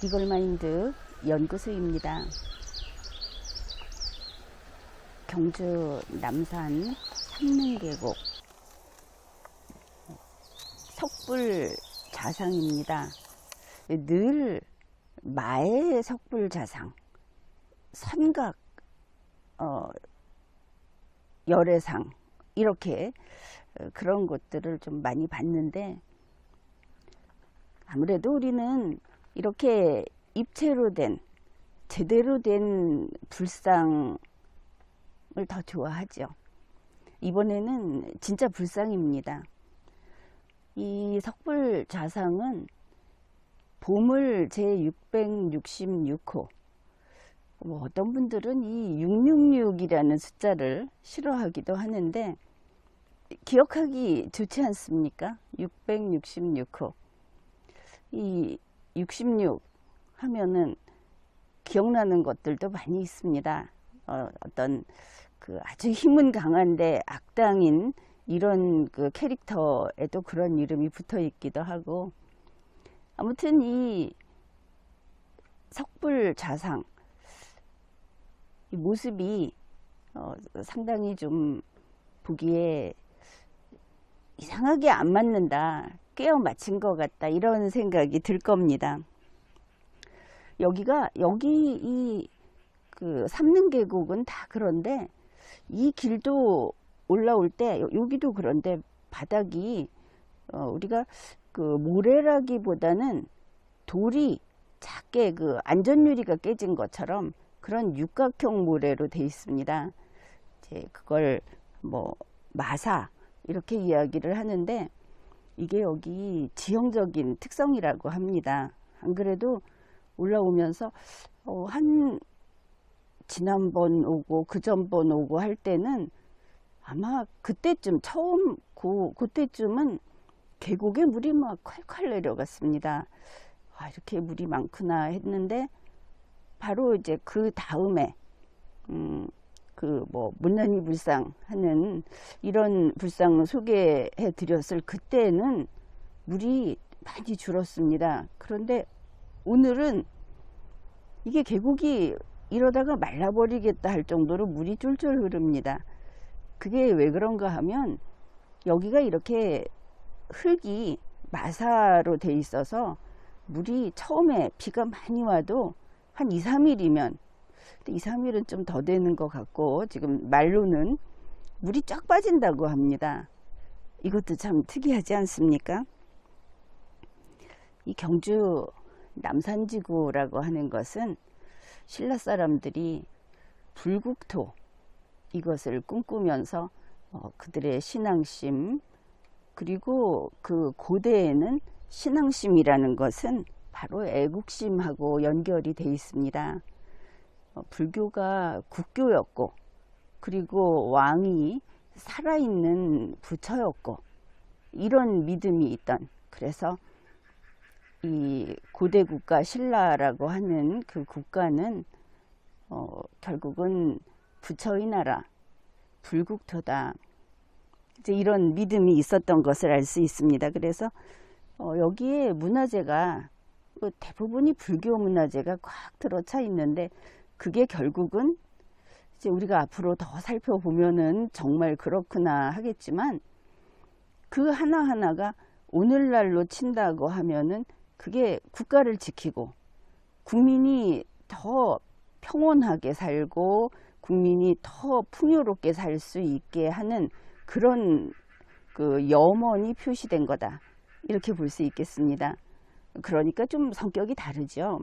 이글마인드 연구소입니다. 경주 남산 삼릉계곡 석불자상입니다. 늘 마의 석불자상, 선각 열애상 이렇게 그런 것들을 좀 많이 봤는데, 아무래도 우리는 이렇게 입체로 된 제대로 된 불상을 더 좋아하죠. 이번에는 진짜 불상입니다. 이 석불자상은 보물 제666호, 어떤 분들은 이 666이라는 숫자를 싫어하기도 하는데 기억하기 좋지 않습니까? 666호. 이 66 하면은 기억나는 것들도 많이 있습니다. 어떤 그 아주 힘은 강한데 악당인 이런 그 캐릭터에도 그런 이름이 붙어 있기도 하고, 아무튼 이 석불자상 이 모습이 상당히 좀 보기에 이상하게 안 맞는다, 깨어 맞힌 것 같다, 이런 생각이 들 겁니다. 여기 이 그 삼릉계곡은 다 그런데, 이 길도 올라올 때 여기도 그런데 바닥이 우리가 그 모래라기보다는 돌이 작게 그 안전유리가 깨진 것처럼 그런 육각형 모래로 되어 있습니다. 이제 그걸 뭐 마사 이렇게 이야기를 하는데, 이게 여기 지형적인 특성이라고 합니다. 안 그래도 올라오면서 지난번 오고 그전번 오고 할 때는 아마 그때쯤 처음 그때쯤은 계곡에 물이 막 콸콸 내려갔습니다. 이렇게 물이 많구나 했는데, 바로 이제 그 다음에 그 뭐 문난이 불상 하는 이런 불상을 소개해 드렸을 그때는 물이 많이 줄었습니다. 그런데 오늘은 이게 계곡이 이러다가 말라버리겠다 할 정도로 물이 쫄쫄 흐릅니다. 그게 왜 그런가 하면, 여기가 이렇게 흙이 마사로 돼 있어서 물이 처음에 비가 많이 와도 한 2, 3일이면, 2, 3일은 좀 더 되는 것 같고, 지금 말로는 물이 쫙 빠진다고 합니다. 이것도 참 특이하지 않습니까? 이 경주 남산지구라고 하는 것은 신라 사람들이 불국토 이것을 꿈꾸면서 그들의 신앙심, 그리고 그 고대에는 신앙심이라는 것은 바로 애국심하고 연결이 돼 있습니다. 불교가 국교였고, 그리고 왕이 살아있는 부처였고, 이런 믿음이 있던, 그래서 이 고대 국가 신라라고 하는 그 국가는 결국은 부처의 나라, 불국토다, 이제 이런 믿음이 있었던 것을 알 수 있습니다. 그래서 여기에 문화재가 대부분이 불교 문화재가 꽉 들어차 있는데, 그게 결국은 이제 우리가 앞으로 더 살펴보면은 정말 그렇구나 하겠지만, 그 하나하나가 오늘날로 친다고 하면은 그게 국가를 지키고 국민이 더 평온하게 살고 국민이 더 풍요롭게 살 수 있게 하는 그런 그 염원이 표시된 거다, 이렇게 볼 수 있겠습니다. 그러니까 좀 성격이 다르죠.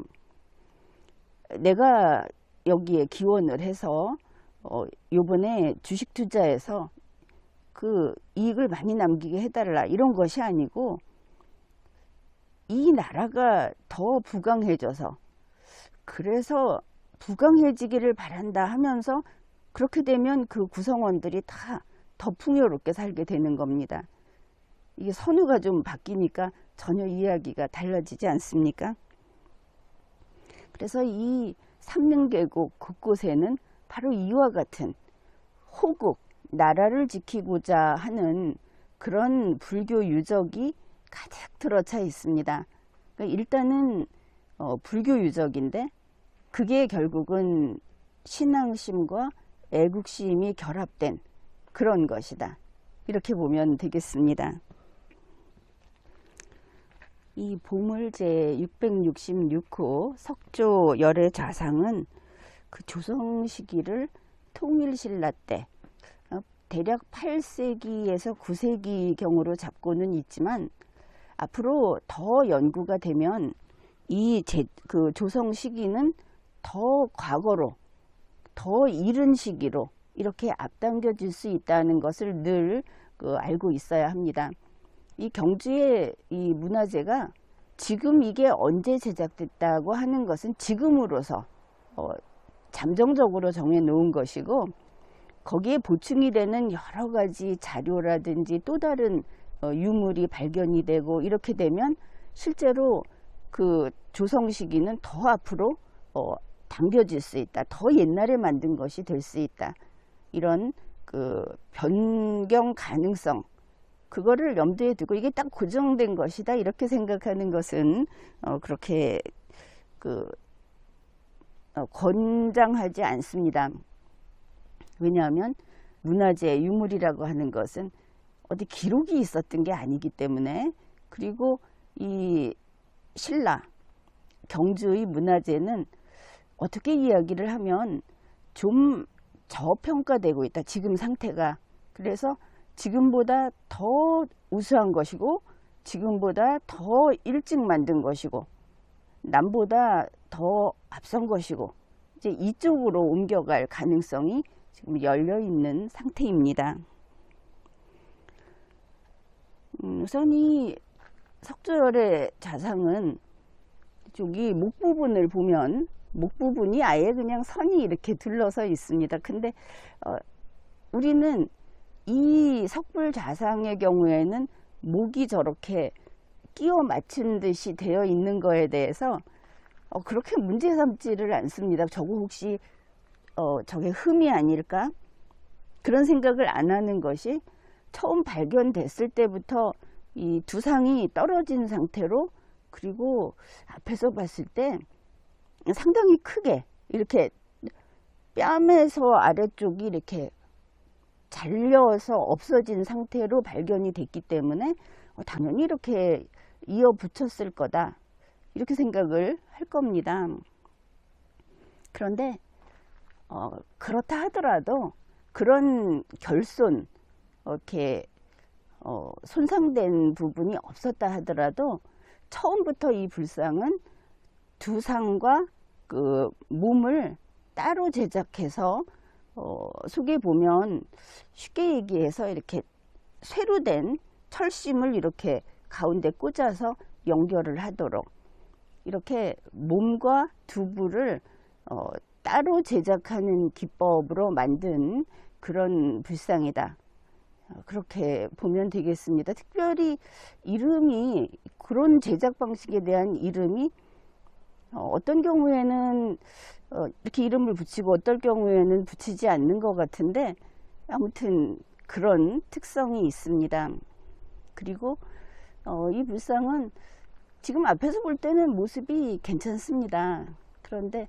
내가 여기에 기원을 해서 요번에 주식 투자해서 그 이익을 많이 남기게 해달라, 이런 것이 아니고, 이 나라가 더 부강해져서, 그래서 부강해지기를 바란다 하면서, 그렇게 되면 그 구성원들이 다 더 풍요롭게 살게 되는 겁니다. 이게 선우가 좀 바뀌니까 전혀 이야기가 달라지지 않습니까? 그래서 이 삼릉계곡 곳곳에는 바로 이와 같은 호국, 나라를 지키고자 하는 그런 불교 유적이 가득 들어차 있습니다. 그러니까 일단은 불교 유적인데 그게 결국은 신앙심과 애국심이 결합된 그런 것이다. 이렇게 보면 되겠습니다. 이 보물 제666호 석조 열애 좌상은 그 조성 시기를 통일신라 때 대략 8세기에서 9세기 경으로 잡고는 있지만 앞으로 더 연구가 되면 그 조성 시기는 더 과거로 더 이른 시기로 이렇게 앞당겨질 수 있다는 것을 늘 알고 있어야 합니다. 이 경주의 이 문화재가 지금 이게 언제 제작됐다고 하는 것은 지금으로서 잠정적으로 정해 놓은 것이고 거기에 보충이 되는 여러 가지 자료라든지 또 다른 유물이 발견이 되고 이렇게 되면 실제로 그 조성 시기는 더 앞으로 당겨질 수 있다. 더 옛날에 만든 것이 될 수 있다. 이런 그 변경 가능성 그거를 염두에 두고 이게 딱 고정된 것이다 이렇게 생각하는 것은 그렇게 권장하지 않습니다. 왜냐하면 문화재 유물이라고 하는 것은 어디 기록이 있었던 게 아니기 때문에 그리고 이 신라 경주의 문화재는 어떻게 이야기를 하면 좀 저평가되고 있다. 지금 상태가. 그래서 지금보다 더 우수한 것이고 지금보다 더 일찍 만든 것이고 남보다 더 앞선 것이고 이제 이쪽으로 옮겨갈 가능성이 지금 열려 있는 상태입니다. 우선 이 석조열의 좌상은 저기 목 부분을 보면 목 부분이 아예 그냥 선이 이렇게 둘러서 있습니다. 근데 우리는 이 석불 좌상의 경우에는 목이 저렇게 끼워 맞춘 듯이 되어 있는 거에 대해서 그렇게 문제 삼지를 않습니다. 저거 혹시 저게 흠이 아닐까? 그런 생각을 안 하는 것이 처음 발견됐을 때부터 이 두 상이 떨어진 상태로 그리고 앞에서 봤을 때 상당히 크게 이렇게 뺨에서 아래쪽이 이렇게 잘려서 없어진 상태로 발견이 됐기 때문에 당연히 이렇게 이어 붙였을 거다 이렇게 생각을 할 겁니다. 그런데 그렇다 하더라도 그런 결손 이렇게 손상된 부분이 없었다 하더라도 처음부터 이 불상은 두 상과 그 몸을 따로 제작해서 속에 보면 쉽게 얘기해서 이렇게 쇠로 된 철심을 이렇게 가운데 꽂아서 연결을 하도록 이렇게 몸과 두부를 따로 제작하는 기법으로 만든 그런 불상이다. 그렇게 보면 되겠습니다. 특별히 이름이 그런 제작 방식에 대한 이름이 어떤 경우에는 이렇게 이름을 붙이고 어떨 경우에는 붙이지 않는 것 같은데 아무튼 그런 특성이 있습니다. 그리고 이 불상은 지금 앞에서 볼 때는 모습이 괜찮습니다. 그런데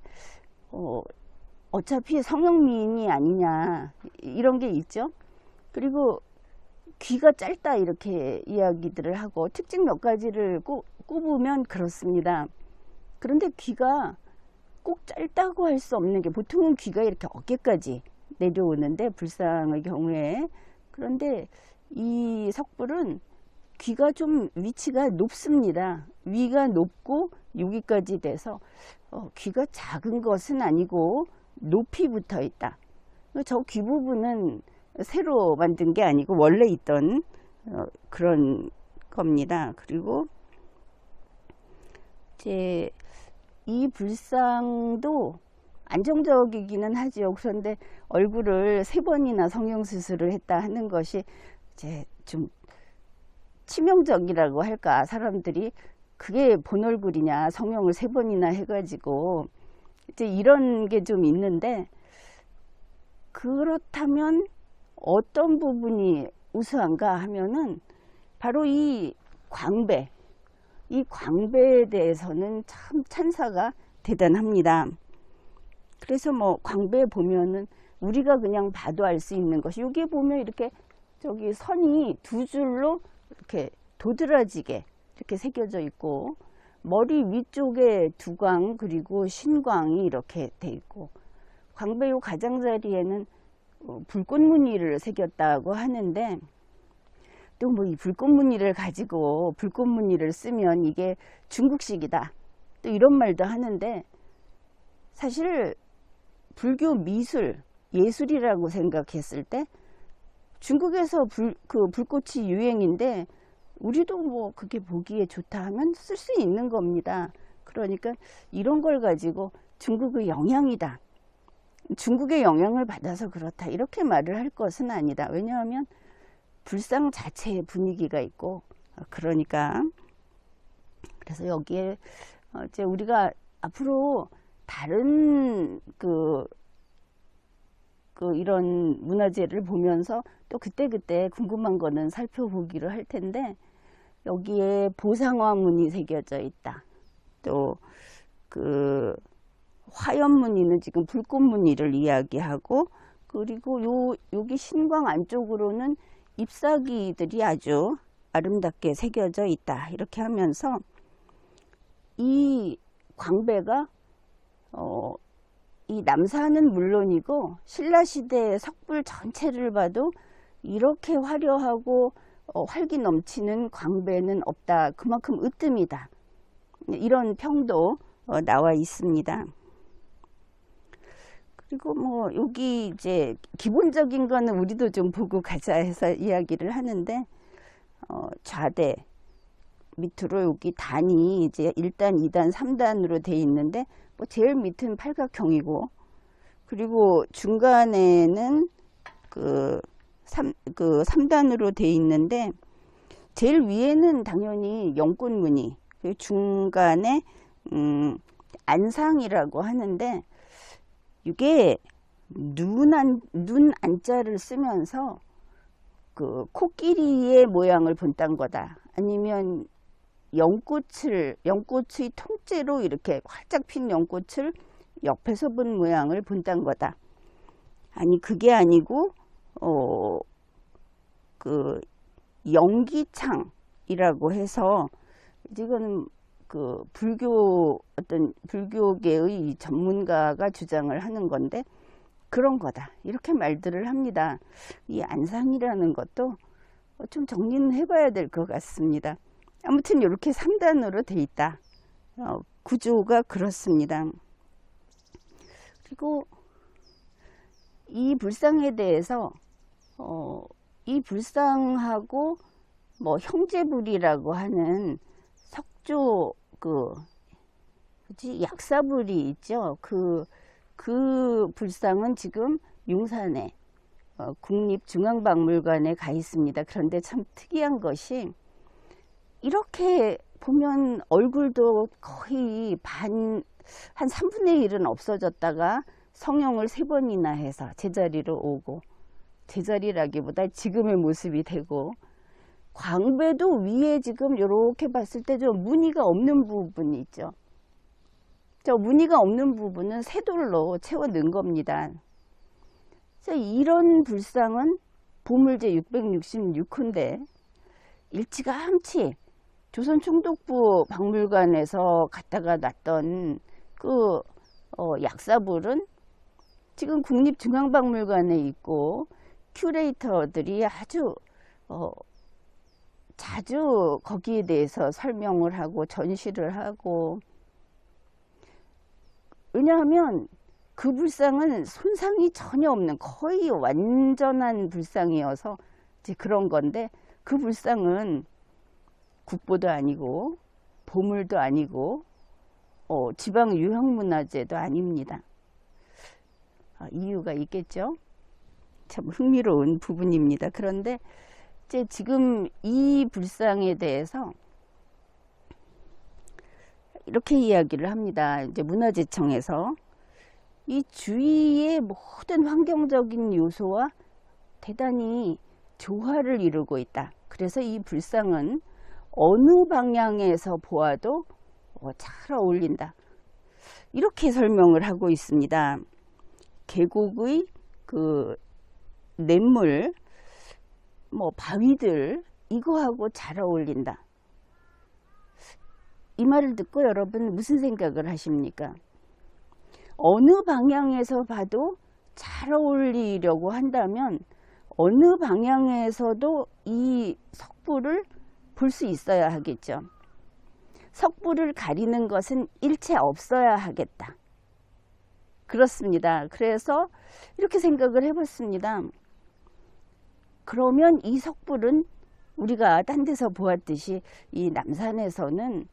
어차피 성형미인이 아니냐 이런 게 있죠. 그리고 귀가 짧다 이렇게 이야기들을 하고 특징 몇 가지를 꼽으면 그렇습니다. 그런데 귀가 꼭 짧다고 할 수 없는 게 보통은 귀가 이렇게 어깨까지 내려오는데 불상의 경우에 그런데 이 석불은 귀가 좀 위치가 높습니다. 위가 높고 여기까지 돼서 귀가 작은 것은 아니고 높이 붙어 있다. 저 귀 부분은 새로 만든 게 아니고 원래 있던 그런 겁니다. 그리고 이제 이 불상도 안정적이기는 하지요. 그런데 얼굴을 3번이나 성형수술을 했다 하는 것이 이제 좀 치명적이라고 할까. 사람들이 그게 본 얼굴이냐 성형을 3번이나 해가지고 이제 이런 게 좀 있는데 그렇다면 어떤 부분이 우수한가 하면은 바로 이 광배 이 광배에 대해서는 참 찬사가 대단합니다. 그래서 뭐 광배 보면은 우리가 그냥 봐도 알 수 있는 것이, 여기 보면 이렇게 저기 선이 두 줄로 이렇게 도드라지게 이렇게 새겨져 있고, 머리 위쪽에 두광 그리고 신광이 이렇게 돼 있고, 광배요 가장자리에는 불꽃 무늬를 새겼다고 하는데, 또 뭐 이 불꽃 무늬를 가지고 불꽃 무늬를 쓰면 이게 중국식이다, 또 이런 말도 하는데, 사실 불교 미술, 예술이라고 생각했을 때 중국에서 불꽃이 유행인데, 우리도 뭐 그게 보기에 좋다 하면 쓸 수 있는 겁니다. 그러니까 이런 걸 가지고 중국의 영향이다, 중국의 영향을 받아서 그렇다, 이렇게 말을 할 것은 아니다. 왜냐하면 불상 자체의 분위기가 있고, 그러니까 그래서 여기에 이제 우리가 앞으로 다른 이런 문화재를 보면서 또 그때그때 궁금한 거는 살펴보기로 할 텐데, 여기에 보상화 문이 새겨져 있다. 또 화연 무늬는 지금 불꽃 무늬를 이야기하고, 그리고 여기 신광 안쪽으로는 잎사귀들이 아주 아름답게 새겨져 있다, 이렇게 하면서 이 광배가 이 남산은 물론이고 신라시대의 석불 전체를 봐도 이렇게 화려하고 활기 넘치는 광배는 없다, 그만큼 으뜸이다, 이런 평도 나와 있습니다. 그리고 뭐 여기 이제 기본적인 거는 우리도 좀 보고 가자 해서 이야기를 하는데, 좌대 밑으로 여기 단이 이제 1단, 2단, 3단으로 돼 있는데, 뭐 제일 밑은 팔각형이고, 그리고 중간에는 3단으로 돼 있는데, 제일 위에는 당연히 영꽃 무늬, 그리고 중간에 안상이라고 하는데, 이게 눈 안자를 쓰면서 코끼리의 모양을 본딴 거다, 아니면 연꽃의 통째로 이렇게 활짝 핀 연꽃을 옆에서 본 모양을 본딴 거다. 아니, 그게 아니고 영기창이라고 해서, 이거는 불교계의 전문가가 주장을 하는 건데, 그런 거다, 이렇게 말들을 합니다. 이 안상이라는 것도 좀 정리는 해봐야 될 것 같습니다. 아무튼 이렇게 3단으로 돼 있다. 구조가 그렇습니다. 그리고 이 불상에 대해서 이 불상하고 뭐 형제불이라고 하는 석조 약사불이 있죠. 그 불상은 지금 용산에 국립중앙박물관에 가 있습니다. 그런데 참 특이한 것이, 이렇게 보면 얼굴도 거의 한 3분의 1은 없어졌다가 성형을 3번이나 해서 제자리로 오고, 제자리라기보다 지금의 모습이 되고, 광배도 위에 지금 이렇게 봤을 때 좀 무늬가 없는 부분이 있죠. 저 무늬가 없는 부분은 쇠돌로 채워 넣은 겁니다. 이런 불상은 보물제 666호인데, 일찌감치 조선총독부 박물관에서 갖다가 놨던 약사불은 지금 국립중앙박물관에 있고, 큐레이터들이 아주 자주 거기에 대해서 설명을 하고 전시를 하고, 왜냐하면 그 불상은 손상이 전혀 없는 거의 완전한 불상이어서 이제 그런 건데, 그 불상은 국보도 아니고 보물도 아니고 지방 유형문화재도 아닙니다. 이유가 있겠죠. 참 흥미로운 부분입니다. 그런데 이제 지금 이 불상에 대해서 이렇게 이야기를 합니다. 이제 문화재청에서 이 주위의 모든 환경적인 요소와 대단히 조화를 이루고 있다. 그래서 이 불상은 어느 방향에서 보아도 잘 어울린다. 이렇게 설명을 하고 있습니다. 계곡의 그 냇물, 바위들, 이거하고 잘 어울린다. 이 말을 듣고 여러분 무슨 생각을 하십니까? 어느 방향에서 봐도 잘 어울리려고 한다면 어느 방향에서도 이 석불을 볼 수 있어야 하겠죠. 석불을 가리는 것은 일체 없어야 하겠다. 그렇습니다. 그래서 이렇게 생각을 해봤습니다. 그러면 이 석불은 우리가 딴 데서 보았듯이 이 남산에서는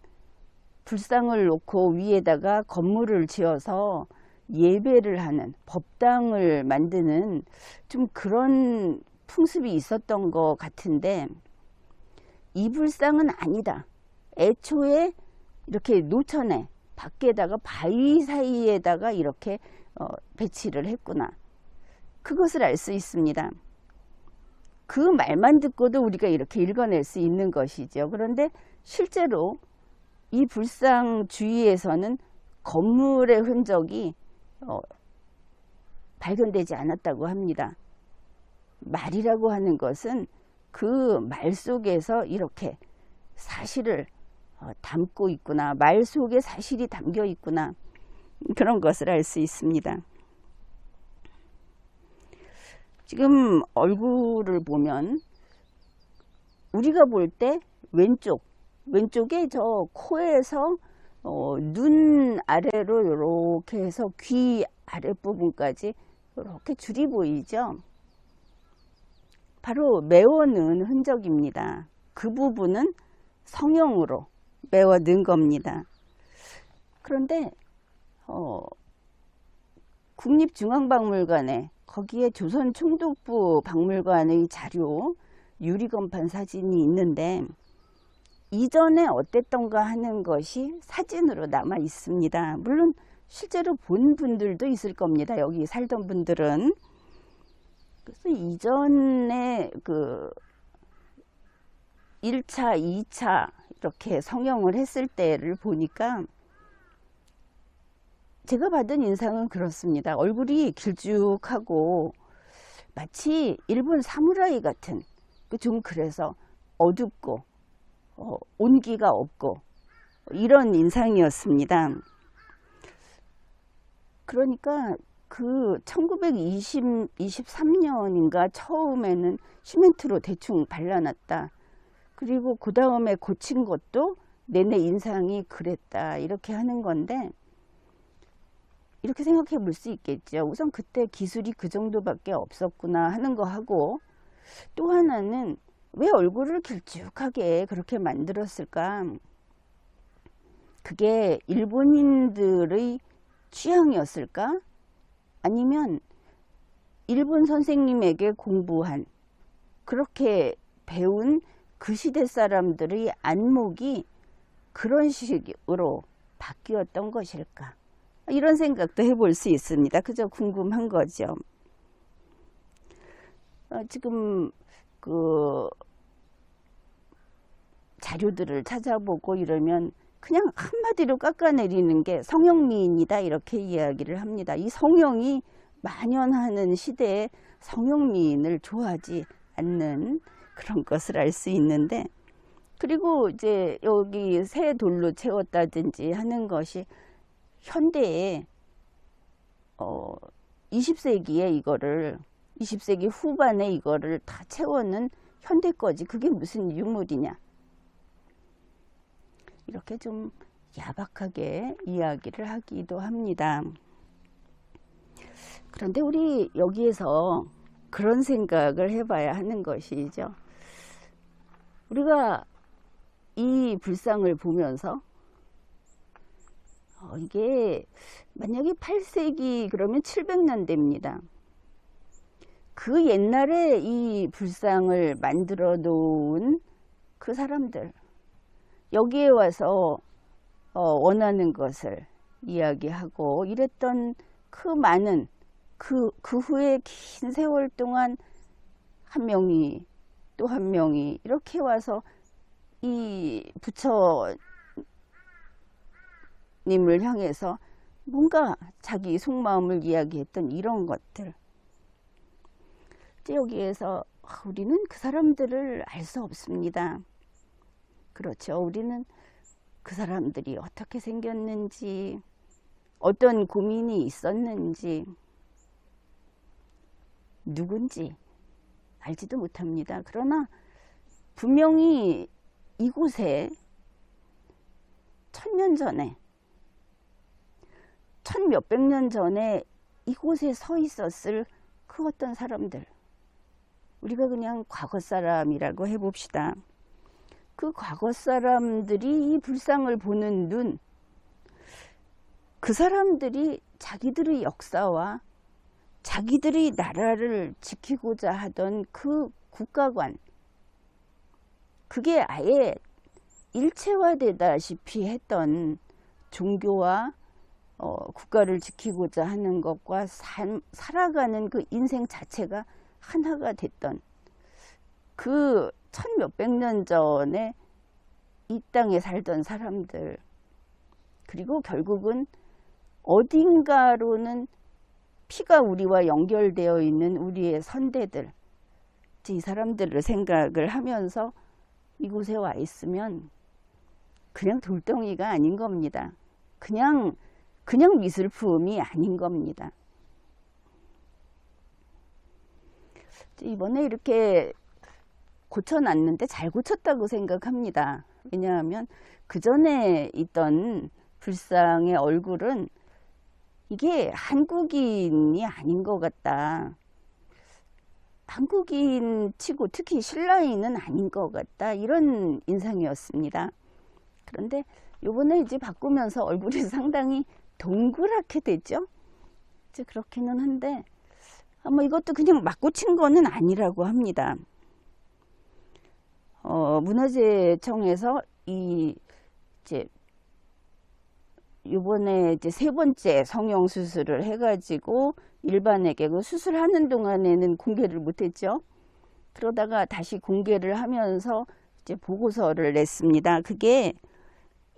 불상을 놓고 위에다가 건물을 지어서 예배를 하는, 법당을 만드는 좀 그런 풍습이 있었던 것 같은데, 이 불상은 아니다. 애초에 이렇게 노천에 밖에다가 바위 사이에다가 이렇게 배치를 했구나. 그것을 알 수 있습니다. 그 말만 듣고도 우리가 이렇게 읽어낼 수 있는 것이죠. 그런데 실제로 이 불상 주위에서는 건물의 흔적이 발견되지 않았다고 합니다. 말이라고 하는 것은 그 말 속에서 이렇게 사실을 담고 있구나. 말 속에 사실이 담겨 있구나. 그런 것을 알 수 있습니다. 지금 얼굴을 보면 우리가 볼 때 왼쪽에 저 코에서 눈 아래로 이렇게 해서 귀 아랫부분까지 이렇게 줄이 보이죠. 바로 메워넣은 흔적입니다. 그 부분은 성형으로 메워넣은 겁니다. 그런데 국립중앙박물관에 거기에 조선총독부 박물관의 자료 유리건판 사진이 있는데 이전에 어땠던가 하는 것이 사진으로 남아 있습니다. 물론 실제로 본 분들도 있을 겁니다. 여기 살던 분들은. 그래서 이전에 그 1차, 2차 이렇게 성형을 했을 때를 보니까 제가 받은 인상은 그렇습니다. 얼굴이 길쭉하고 마치 일본 사무라이 같은, 좀 그래서 어둡고 온기가 없고 이런 인상이었습니다. 그러니까 그 1923년인가 처음에는 시멘트로 대충 발라놨다. 그리고 그 다음에 고친 것도 내내 인상이 그랬다. 이렇게 하는 건데 이렇게 생각해 볼 수 있겠죠. 우선 그때 기술이 그 정도밖에 없었구나 하는 거 하고, 또 하나는 왜 얼굴을 길쭉하게 그렇게 만들었을까? 그게 일본인들의 취향이었을까? 아니면 일본 선생님에게 공부한, 그렇게 배운 그 시대 사람들의 안목이 그런 식으로 바뀌었던 것일까? 이런 생각도 해볼 수 있습니다. 그저 궁금한 거죠. 지금 그 자료들을 찾아보고 이러면 그냥 한마디로 깎아내리는 게 성형미인이다 이렇게 이야기를 합니다. 이 성형이 만연하는 시대에 성형미인을 좋아하지 않는 그런 것을 알 수 있는데, 그리고 이제 여기 새 돌로 채웠다든지 하는 것이 현대에 20세기에 이거를 20세기 후반에 이거를 다 채워는 현대 거지 그게 무슨 유물이냐, 이렇게 좀 야박하게 이야기를 하기도 합니다. 그런데 우리 여기에서 그런 생각을 해봐야 하는 것이죠. 우리가 이 불상을 보면서 이게 만약에 8세기 그러면 700년대입니다. 그 옛날에 이 불상을 만들어 놓은 그 사람들, 여기에 와서 원하는 것을 이야기하고 이랬던 그 많은 그 후에 긴 세월 동안 한 명이 또 한 명이 이렇게 와서 이 부처님을 향해서 뭔가 자기 속마음을 이야기했던 이런 것들. 여기에서 우리는 그 사람들을 알 수 없습니다. 그렇죠. 우리는 그 사람들이 어떻게 생겼는지, 어떤 고민이 있었는지, 누군지 알지도 못합니다. 그러나 분명히 이곳에 1000년 전에, 1000몇백 년 전에 이곳에 서 있었을 그 어떤 사람들, 우리가 그냥 과거 사람이라고 해봅시다. 그 과거 사람들이 이 불상을 보는 눈, 그 사람들이 자기들의 역사와 자기들이 나라를 지키고자 하던 그 국가관, 그게 아예 일체화되다시피 했던 종교와 국가를 지키고자 하는 것과 살아가는 그 인생 자체가 하나가 됐던 그 1000몇백 년 전에 이 땅에 살던 사람들, 그리고 결국은 어딘가로는 피가 우리와 연결되어 있는 우리의 선대들, 이 사람들을 생각을 하면서 이곳에 와 있으면 그냥 돌덩이가 아닌 겁니다. 그냥 미술품이 아닌 겁니다. 이번에 이렇게 고쳐놨는데 잘 고쳤다고 생각합니다. 왜냐하면 그 전에 있던 불상의 얼굴은 이게 한국인이 아닌 것 같다. 한국인 치고 특히 신라인은 아닌 것 같다. 이런 인상이었습니다. 그런데 요번에 이제 바꾸면서 얼굴이 상당히 동그랗게 됐죠. 이제 그렇기는 한데 아마 이것도 그냥 막 고친 거는 아니라고 합니다. 문화재청에서 요번에 이제 3번째 성형 수술을 해가지고 일반에게 그 수술하는 동안에는 공개를 못했죠. 그러다가 다시 공개를 하면서 이제 보고서를 냈습니다. 그게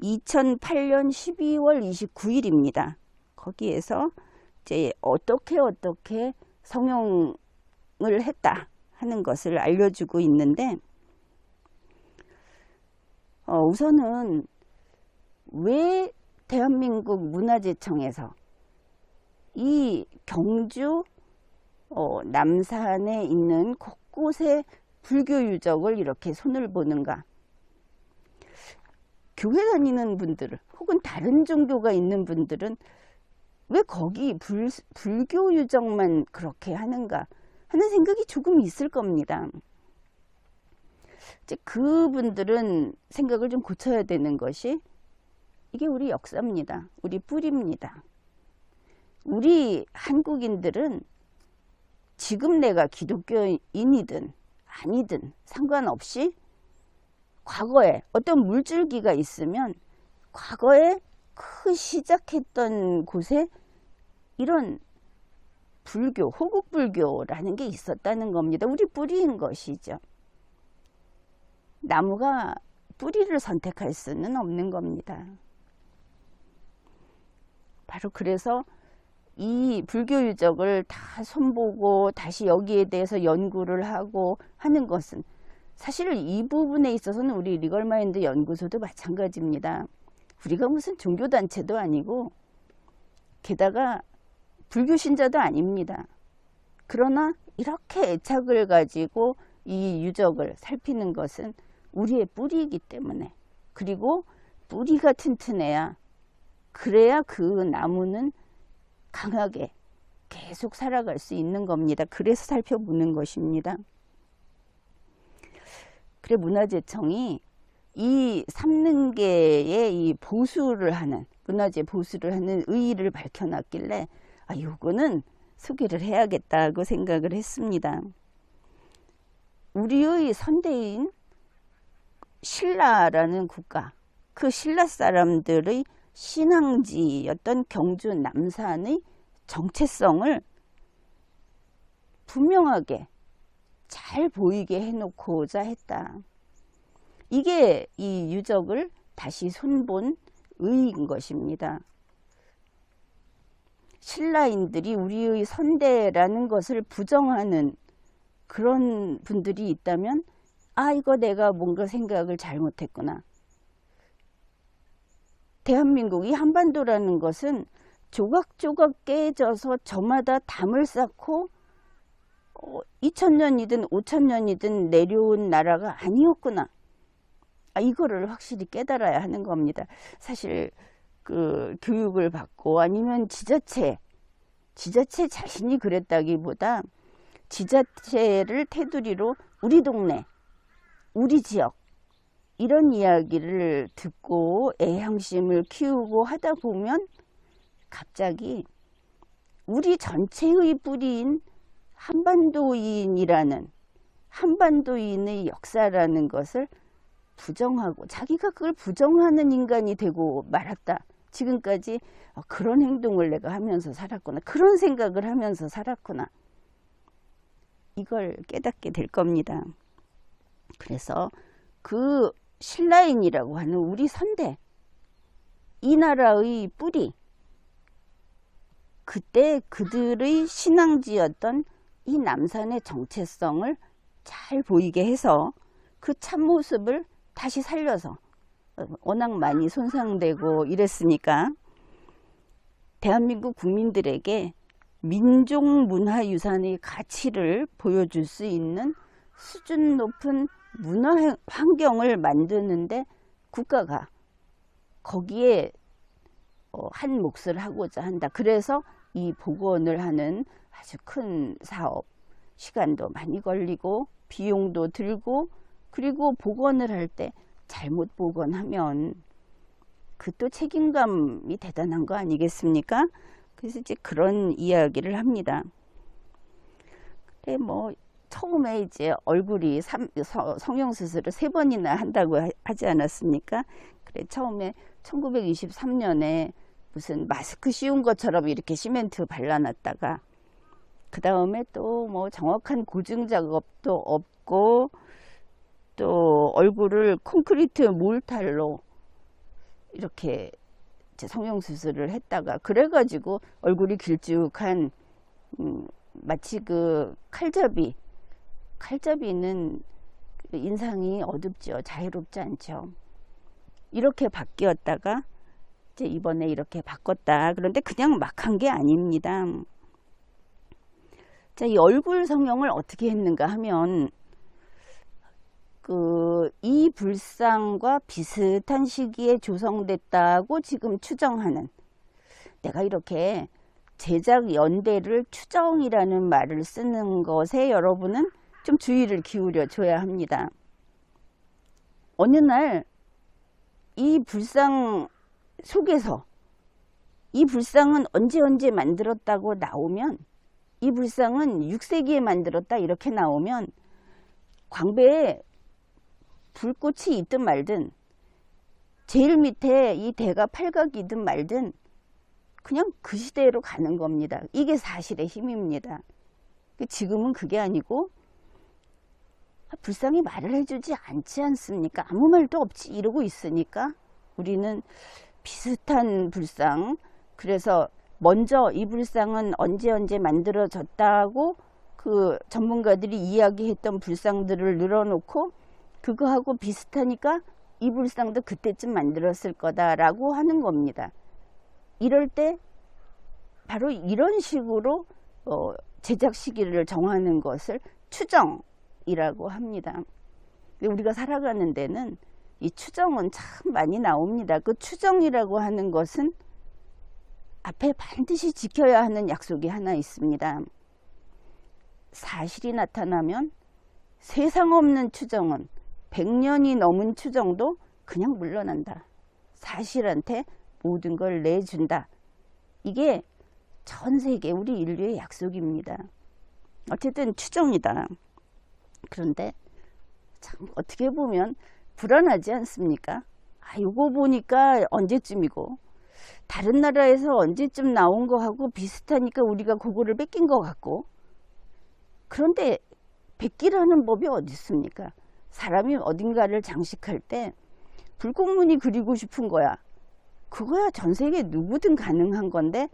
2008년 12월 29일입니다. 거기에서 이제 어떻게 성형을 했다 하는 것을 알려주고 있는데, 우선은 왜 대한민국 문화재청에서 이 경주 남산에 있는 곳곳에 불교 유적을 이렇게 손을 보는가? 교회 다니는 분들 혹은 다른 종교가 있는 분들은 왜 거기 불교 유적만 그렇게 하는가 하는 생각이 조금 있을 겁니다. 이제 그분들은 생각을 좀 고쳐야 되는 것이, 이게 우리 역사입니다. 우리 뿌리입니다. 우리 한국인들은 지금 내가 기독교인이든 아니든 상관없이 과거에 어떤 물줄기가 있으면 과거에 그 시작했던 곳에 이런 불교, 호국불교라는 게 있었다는 겁니다. 우리 뿌리인 것이죠. 나무가 뿌리를 선택할 수는 없는 겁니다. 바로 그래서 이 불교 유적을 다 손보고 다시 여기에 대해서 연구를 하고 하는 것은, 사실 이 부분에 있어서는 우리 리걸마인드 연구소도 마찬가지입니다. 우리가 무슨 종교단체도 아니고 게다가 불교 신자도 아닙니다. 그러나 이렇게 애착을 가지고 이 유적을 살피는 것은 우리의 뿌리이기 때문에, 그리고 뿌리가 튼튼해야, 그래야 그 나무는 강하게 계속 살아갈 수 있는 겁니다. 그래서 살펴보는 것입니다. 그래 문화재청이 이 삼능계의 이 보수를 하는, 문화재 보수를 하는 의의를 밝혀놨길래 요거는 소개를 해야겠다고 생각을 했습니다. 우리의 선대인 신라라는 국가, 그 신라 사람들의 신앙지였던 경주 남산의 정체성을 분명하게 잘 보이게 해놓고자 했다. 이게 이 유적을 다시 손본 의의인 것입니다. 신라인들이 우리의 선대라는 것을 부정하는 그런 분들이 있다면, 아, 이거 내가 뭔가 생각을 잘못했구나. 대한민국이 한반도라는 것은 조각조각 깨져서 저마다 담을 쌓고 2000년이든 5000년이든 내려온 나라가 아니었구나. 이거를 확실히 깨달아야 하는 겁니다. 사실 그 교육을 받고 아니면 지자체 자신이 그랬다기보다 지자체를 테두리로 우리 동네, 우리 지역 이런 이야기를 듣고 애향심을 키우고 하다 보면 갑자기 우리 전체의 뿌리인 한반도인의 역사라는 것을 부정하고 자기가 그걸 부정하는 인간이 되고 말았다. 지금까지 그런 행동을 내가 하면서 살았구나. 그런 생각을 하면서 살았구나. 이걸 깨닫게 될 겁니다. 그래서 그 신라인이라고 하는 우리 선대, 이 나라의 뿌리, 그때 그들의 신앙지였던 이 남산의 정체성을 잘 보이게 해서 그 참모습을 다시 살려서, 워낙 많이 손상되고 이랬으니까 대한민국 국민들에게 민족문화유산의 가치를 보여줄 수 있는 수준 높은 문화 환경을 만드는데 국가가 거기에 한 몫을 하고자 한다. 그래서 이 복원을 하는 아주 큰 사업, 시간도 많이 걸리고 비용도 들고, 그리고 복원을 할 때 잘못 복원하면 그 또 책임감이 대단한 거 아니겠습니까? 그래서 이제 그런 이야기를 합니다. 그래, 뭐 처음에 이제 얼굴이 성형수술을 3번이나 한다고 하지 않았습니까? 그래, 처음에 1923년에 무슨 마스크 씌운 것처럼 이렇게 시멘트 발라놨다가, 그 다음에 또 뭐 정확한 고증 작업도 없고, 또 얼굴을 콘크리트 몰탈로 이렇게 성형수술을 했다가, 그래가지고 얼굴이 길쭉한 마치 그 칼잡이는 인상이 어둡죠. 자유롭지 않죠. 이렇게 바뀌었다가 이제 이번에 이렇게 바꿨다. 그런데 그냥 막 한 게 아닙니다. 자, 이 얼굴 성형을 어떻게 했는가 하면 이 불상과 비슷한 시기에 조성됐다고 지금 추정하는, 내가 이렇게 제작 연대를 추정이라는 말을 쓰는 것에 여러분은 좀 주의를 기울여 줘야 합니다. 어느 날 이 불상 속에서 이 불상은 언제 만들었다고 나오면, 이 불상은 6세기에 만들었다 이렇게 나오면 광배에 불꽃이 있든 말든, 제일 밑에 이 대가 팔각이든 말든 그냥 그 시대로 가는 겁니다. 이게 사실의 힘입니다. 지금은 그게 아니고 불상이 말을 해주지 않지 않습니까? 아무 말도 없지 이러고 있으니까 우리는 비슷한 불상, 그래서 먼저 이 불상은 언제 만들어졌다고 그 전문가들이 이야기했던 불상들을 늘어놓고 그거하고 비슷하니까 이 불상도 그때쯤 만들었을 거다라고 하는 겁니다. 이럴 때 바로 이런 식으로 제작 시기를 정하는 것을 추정이라고 합니다. 우리가 살아가는 데는 이 추정은 참 많이 나옵니다. 그 추정이라고 하는 것은 앞에 반드시 지켜야 하는 약속이 하나 있습니다. 사실이 나타나면 세상 없는 추정은 100년이 넘은 추정도 그냥 물러난다. 사실한테 모든 걸 내준다. 이게 전 세계 우리 인류의 약속입니다. 어쨌든 추정이다. 그런데 참 어떻게 보면 불안하지 않습니까? 이거 보니까 언제쯤이고, 다른 나라에서 언제쯤 나온 거하고 비슷하니까 우리가 그거를 뺏긴 것 같고, 그런데 뺏기라는 법이 어디 있습니까? 사람이 어딘가를 장식할 때 불꽃무늬 그리고 싶은 거야. 그거야 전 세계 누구든 가능한 건데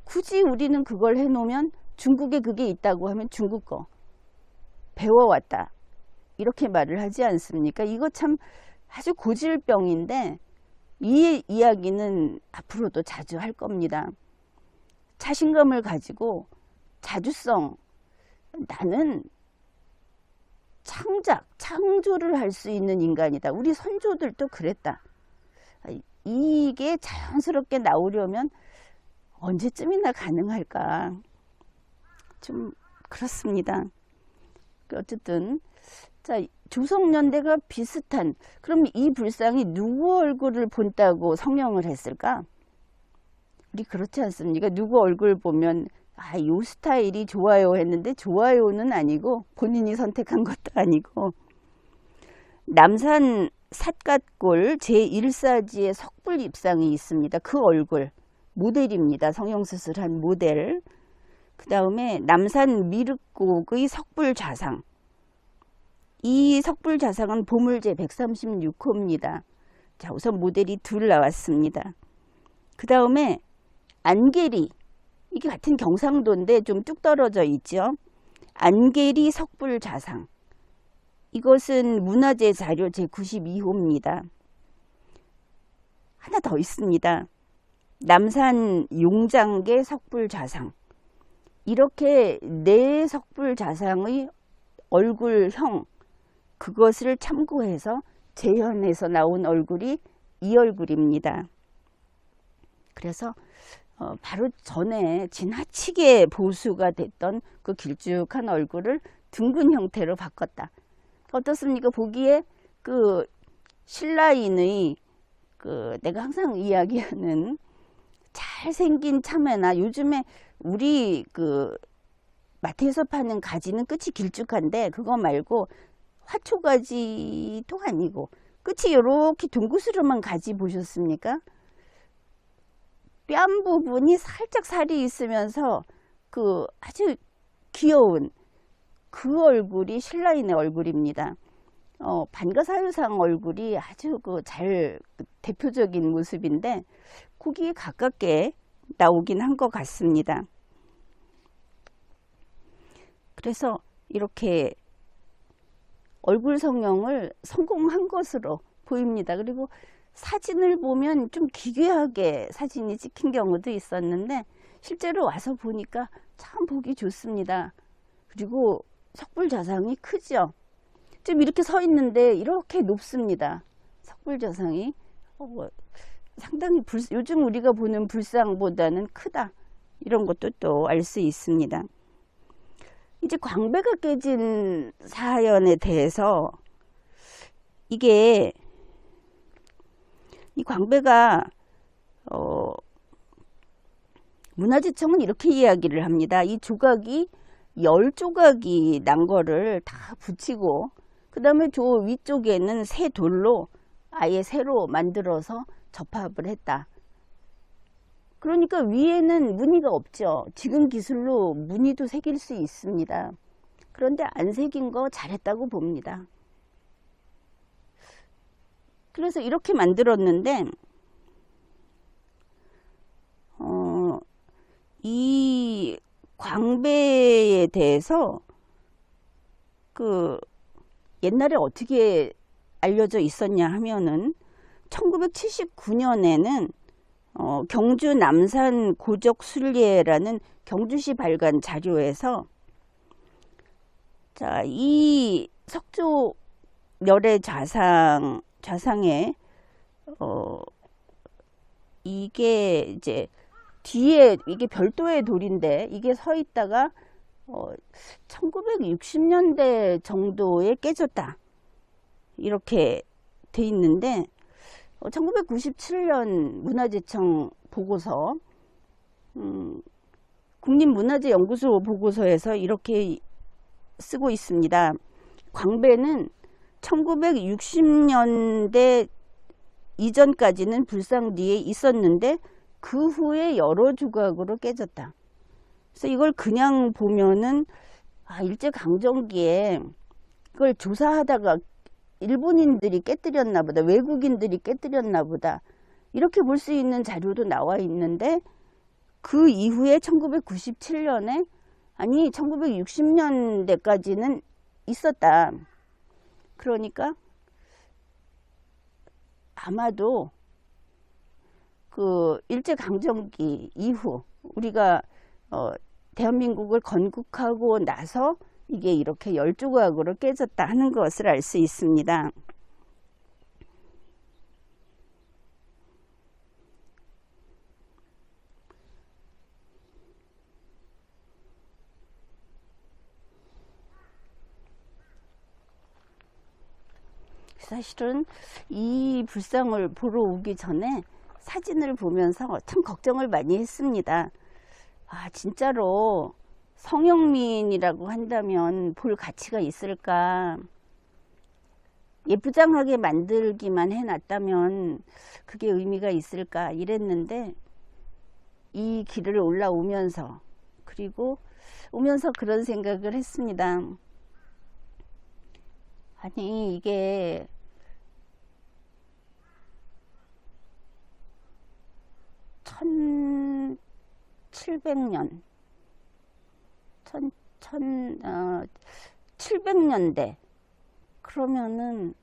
굳이 우리는 그걸 해놓으면 중국에 그게 있다고 하면 중국 거 배워왔다 이렇게 말을 하지 않습니까? 이거 참 아주 고질병인데 이 이야기는 앞으로도 자주 할 겁니다. 자신감을 가지고 자주성, 나는 창조를 할 수 있는 인간이다. 우리 선조들도 그랬다. 이게 자연스럽게 나오려면 언제쯤이나 가능할까? 좀 그렇습니다. 어쨌든 자, 조선연대가 비슷한, 그럼 이 불상이 누구 얼굴을 본다고 성형을 했을까? 우리 그렇지 않습니까? 누구 얼굴 보면 요 스타일이 좋아요 했는데 좋아요는 아니고 본인이 선택한 것도 아니고, 남산 삿갓골 제1사지에 석불 입상이 있습니다. 그 얼굴 모델입니다. 성형수술한 모델. 그 다음에 남산 미륵곡의 석불 좌상, 이 석불 좌상은 보물제 136호입니다. 자, 우선 모델이 둘 나왔습니다. 그 다음에 안계리, 이게 같은 경상도인데 좀 뚝 떨어져 있죠. 안계리 석불 좌상, 이것은 문화재 자료 제92호입니다. 하나 더 있습니다. 남산 용장계 석불 좌상. 이렇게 네 석불 좌상의 얼굴형, 그것을 참고해서 재현해서 나온 얼굴이 이 얼굴입니다. 그래서 바로 전에 지나치게 보수가 됐던 그 길쭉한 얼굴을 둥근 형태로 바꿨다. 어떻습니까? 보기에 그 신라인의 그 내가 항상 이야기하는 잘생긴 참외나, 요즘에 우리 그 마트에서 파는 가지는 끝이 길쭉한데 그거 말고 화초가지도 아니고 끝이 이렇게 둥그스름한 가지 보셨습니까? 뺨 부분이 살짝 살이 있으면서 그 아주 귀여운 그 얼굴이 신라인의 얼굴입니다. 반가사유상 얼굴이 아주 잘 대표적인 모습인데 거기에 가깝게 나오긴 한 것 같습니다. 그래서 이렇게 얼굴 성형을 성공한 것으로 보입니다. 그리고 사진을 보면 좀 기괴하게 사진이 찍힌 경우도 있었는데 실제로 와서 보니까 참 보기 좋습니다. 그리고 석불좌상이 크죠. 좀 이렇게 서 있는데 이렇게 높습니다. 석불좌상이 상당히 요즘 우리가 보는 불상보다는 크다, 이런 것도 또 알 수 있습니다. 이제 광배가 깨진 사연에 대해서, 이게 이 광배가 문화재청은 이렇게 이야기를 합니다. 이 조각이 10조각이 난 거를 다 붙이고 그 다음에 저 위쪽에는 새 돌로 아예 새로 만들어서 접합을 했다. 그러니까 위에는 무늬가 없죠. 지금 기술로 무늬도 새길 수 있습니다. 그런데 안 새긴 거 잘했다고 봅니다. 그래서 이렇게 만들었는데 이 광배에 대해서 그 옛날에 어떻게 알려져 있었냐 하면은 1979년에는 경주 남산 고적순례라는 경주시 발간 자료에서, 자, 이 석조열의 좌상에 이게 이제 뒤에 이게 별도의 돌인데 이게 서 있다가 1960년대 정도에 깨졌다, 이렇게 돼 있는데 1997년 문화재청 보고서, 국립문화재연구소 보고서에서 이렇게 쓰고 있습니다. 광배는 1960년대 이전까지는 불상 뒤에 있었는데 그 후에 여러 조각으로 깨졌다. 그래서 이걸 그냥 보면은 일제강점기에 그걸 조사하다가 일본인들이 깨뜨렸나 보다, 외국인들이 깨뜨렸나 보다, 이렇게 볼 수 있는 자료도 나와 있는데, 그 이후에 1997년에 아니 1960년대까지는 있었다. 그러니까 아마도 그 일제강점기 이후 우리가 대한민국을 건국하고 나서 이게 이렇게 12조각으로 깨졌다 하는 것을 알 수 있습니다. 사실은 이 불상을 보러 오기 전에 사진을 보면서 참 걱정을 많이 했습니다. 아, 진짜로 성형민이라고 한다면 볼 가치가 있을까? 예쁘장하게 만들기만 해놨다면 그게 의미가 있을까? 이랬는데 이 길을 올라오면서, 그리고 오면서 그런 생각을 했습니다. 아니, 이게 1700년, 700년대, 그러면은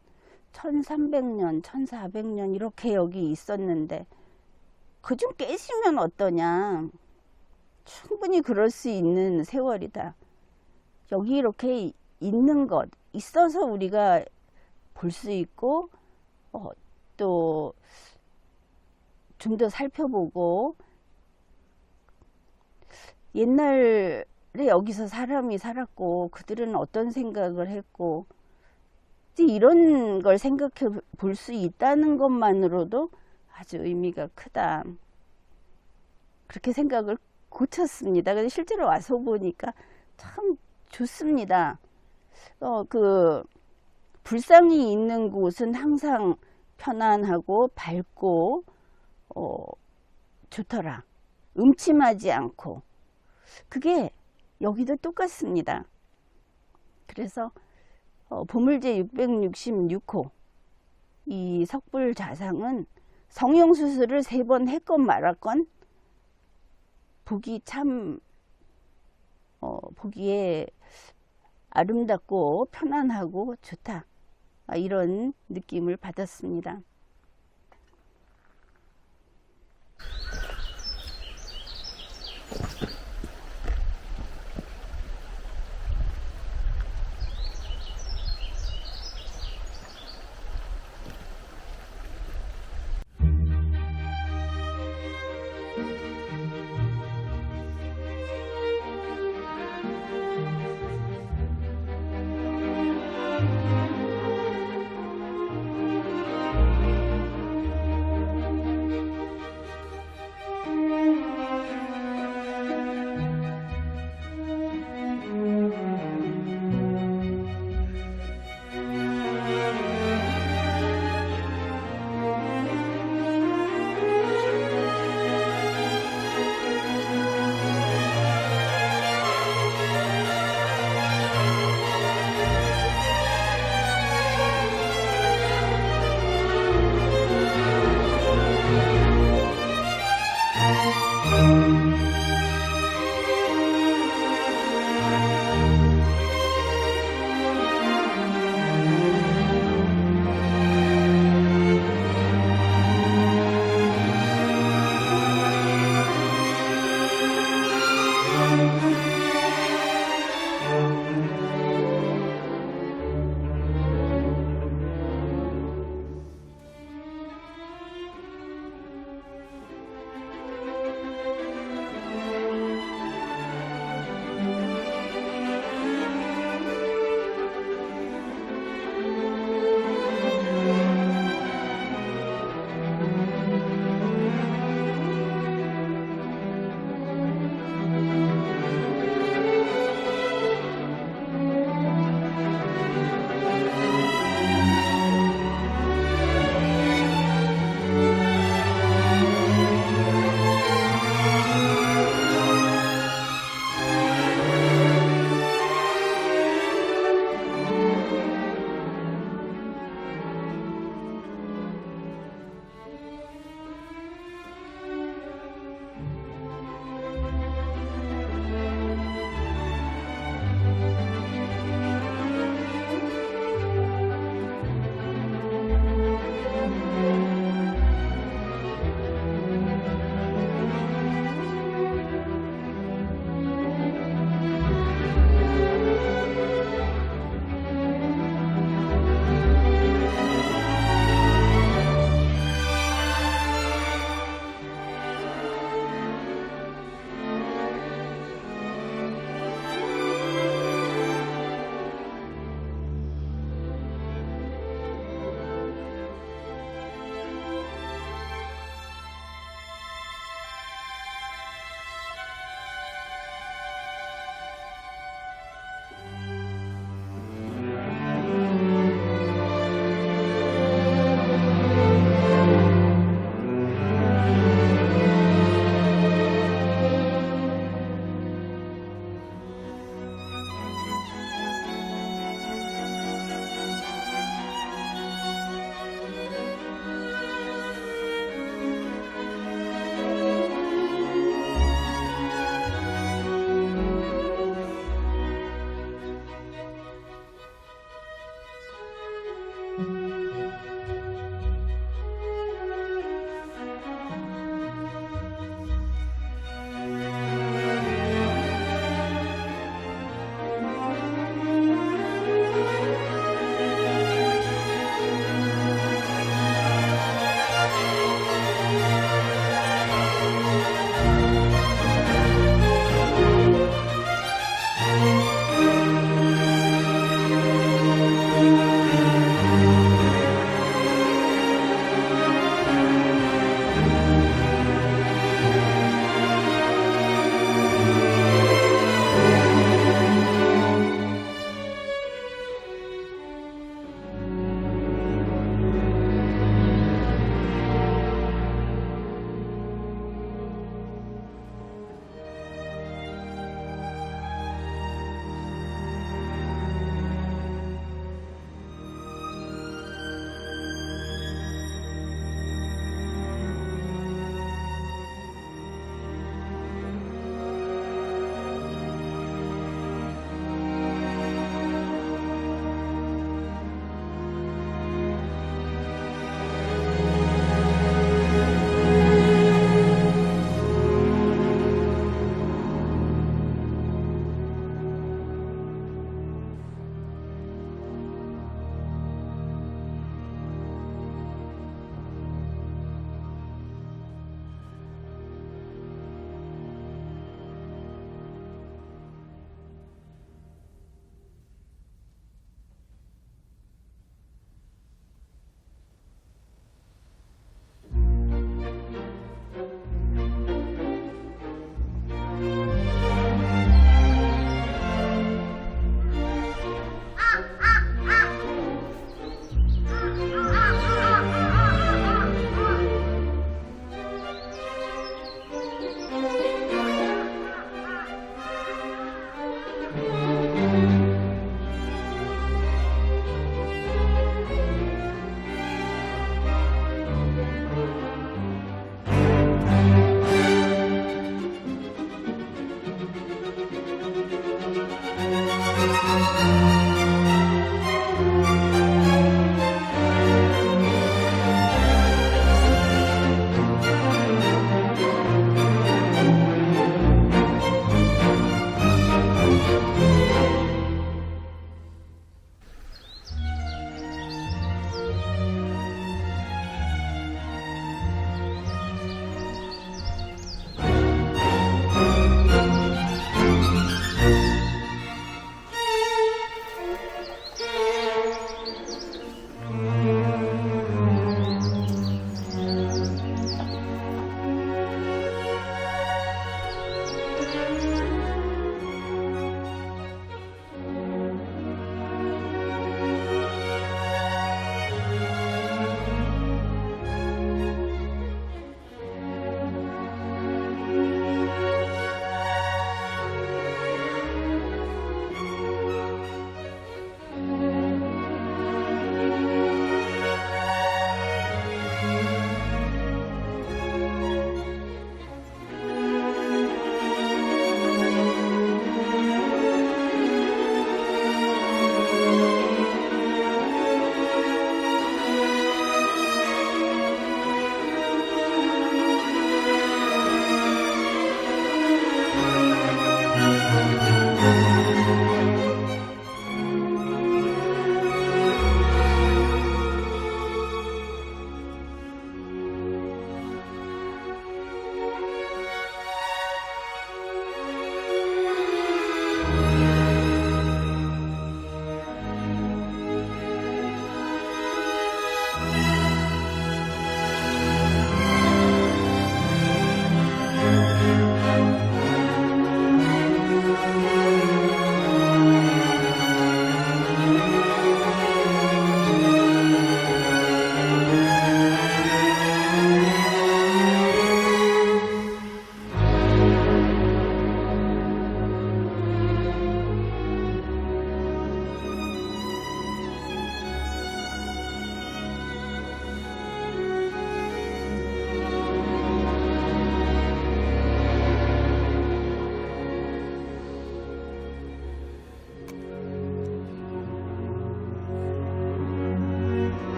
1300년, 1400년 이렇게 여기 있었는데 그중 깨지면 어떠냐. 충분히 그럴 수 있는 세월이다. 여기 이렇게 있는 것, 있어서 우리가 볼 수 있고, 또 좀 더 살펴보고, 옛날에 여기서 사람이 살았고 그들은 어떤 생각을 했고, 이런 걸 생각해 볼 수 있다는 것만으로도 아주 의미가 크다. 그렇게 생각을 고쳤습니다. 근데 실제로 와서 보니까 참 좋습니다. 그 불상이 있는 곳은 항상 편안하고 밝고 좋더라. 음침하지 않고. 그게 여기도 똑같습니다. 그래서 보물제 666호 이 석불자상은 성형수술을 3번 했건 말았건 보기 참 보기에 아름답고 편안하고 좋다, 이런 느낌을 받았습니다.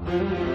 아.